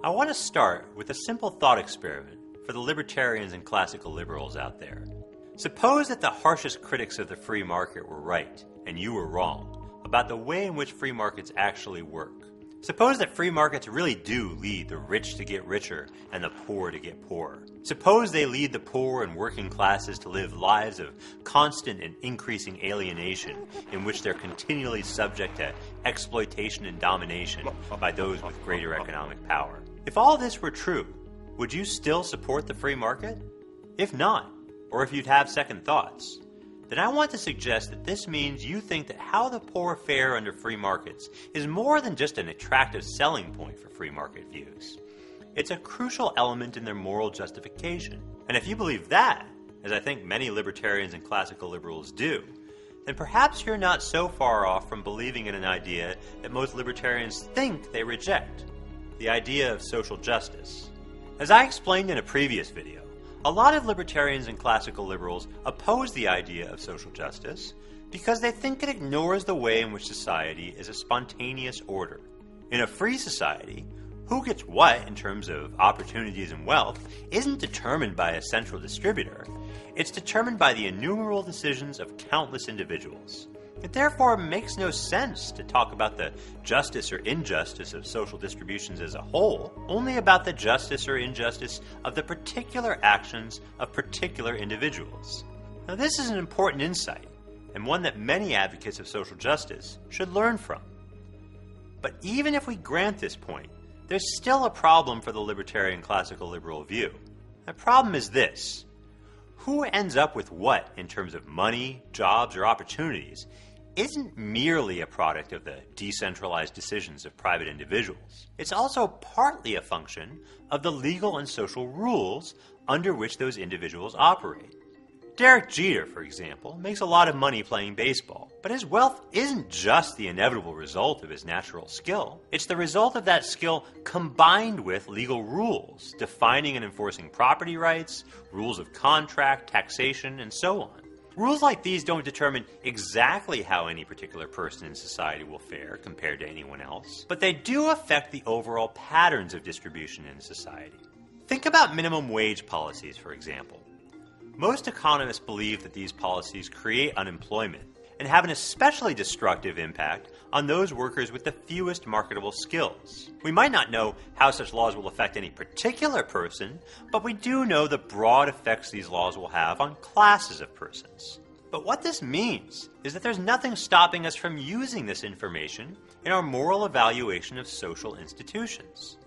I want to start with a simple thought experiment for the libertarians and classical liberals out there. Suppose that the harshest critics of the free market were right, and you were wrong, about the way in which free markets actually work. Suppose that free markets really do lead the rich to get richer and the poor to get poorer. Suppose they lead the poor and working classes to live lives of constant and increasing alienation in which they're continually subject to exploitation and domination by those with greater economic power. If all this were true, would you still support the free market? If not, or if you'd have second thoughts, then I want to suggest that this means you think that how the poor fare under free markets is more than just an attractive selling point for free market views. It's a crucial element in their moral justification. And if you believe that, as I think many libertarians and classical liberals do, then perhaps you're not so far off from believing in an idea that most libertarians think they reject, the idea of social justice. As I explained in a previous video, a lot of libertarians and classical liberals oppose the idea of social justice because they think it ignores the way in which society is a spontaneous order. In a free society, who gets what in terms of opportunities and wealth isn't determined by a central distributor. It's determined by the innumerable decisions of countless individuals. It therefore makes no sense to talk about the justice or injustice of social distributions as a whole, only about the justice or injustice of the particular actions of particular individuals. Now, this is an important insight, and one that many advocates of social justice should learn from. But even if we grant this point, there's still a problem for the libertarian classical liberal view. The problem is this: who ends up with what in terms of money, jobs, or opportunities isn't merely a product of the decentralized decisions of private individuals. It's also partly a function of the legal and social rules under which those individuals operate. Derek Jeter, for example, makes a lot of money playing baseball, but his wealth isn't just the inevitable result of his natural skill. It's the result of that skill combined with legal rules, defining and enforcing property rights, rules of contract, taxation, and so on. Rules like these don't determine exactly how any particular person in society will fare compared to anyone else, but they do affect the overall patterns of distribution in society. Think about minimum wage policies, for example. Most economists believe that these policies create unemployment and have an especially destructive impact on those workers with the fewest marketable skills. We might not know how such laws will affect any particular person, but we do know the broad effects these laws will have on classes of persons. But what this means is that there's nothing stopping us from using this information in our moral evaluation of social institutions.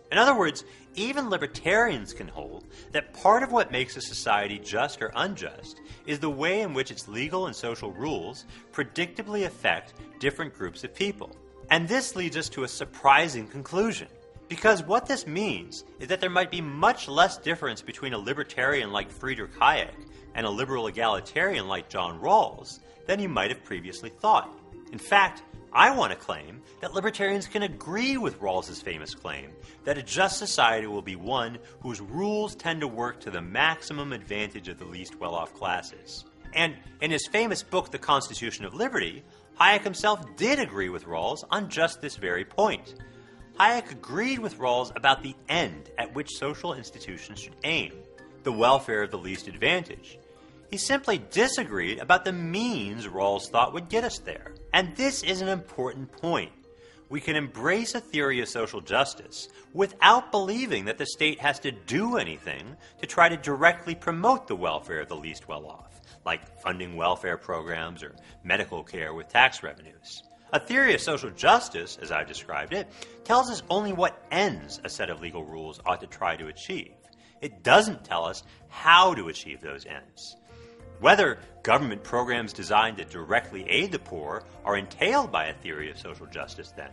In other words, even libertarians can hold that part of what makes a society just or unjust is the way in which its legal and social rules predictably affect different groups of people. And this leads us to a surprising conclusion, because what this means is that there might be much less difference between a libertarian like Friedrich Hayek and a liberal egalitarian like John Rawls than you might have previously thought. In fact, I want to claim that libertarians can agree with Rawls's famous claim that a just society will be one whose rules tend to work to the maximum advantage of the least well-off classes. And in his famous book, The Constitution of Liberty, Hayek himself did agree with Rawls on just this very point. Hayek agreed with Rawls about the end at which social institutions should aim, the welfare of the least advantaged. He simply disagreed about the means Rawls thought would get us there. And this is an important point. We can embrace a theory of social justice without believing that the state has to do anything to try to directly promote the welfare of the least well-off, like funding welfare programs or medical care with tax revenues. A theory of social justice, as I've described it, tells us only what ends a set of legal rules ought to try to achieve. It doesn't tell us how to achieve those ends. Whether government programs designed to directly aid the poor are entailed by a theory of social justice, then,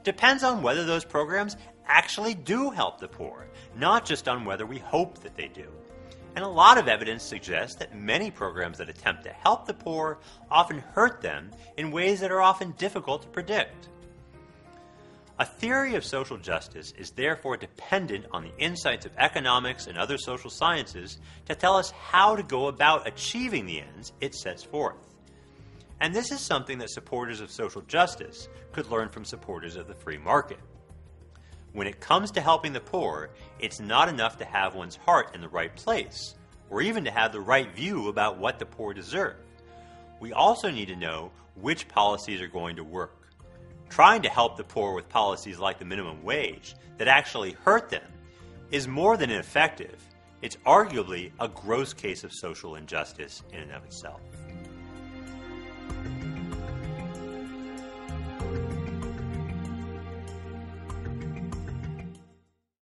depends on whether those programs actually do help the poor, not just on whether we hope that they do. And a lot of evidence suggests that many programs that attempt to help the poor often hurt them in ways that are often difficult to predict. A theory of social justice is therefore dependent on the insights of economics and other social sciences to tell us how to go about achieving the ends it sets forth. And this is something that supporters of social justice could learn from supporters of the free market. when it comes to helping the poor, it's not enough to have one's heart in the right place, or even to have the right view about what the poor deserve. We also need to know which policies are going to work. Trying to help the poor with policies like the minimum wage that actually hurt them is more than ineffective. It's arguably a gross case of social injustice in and of itself.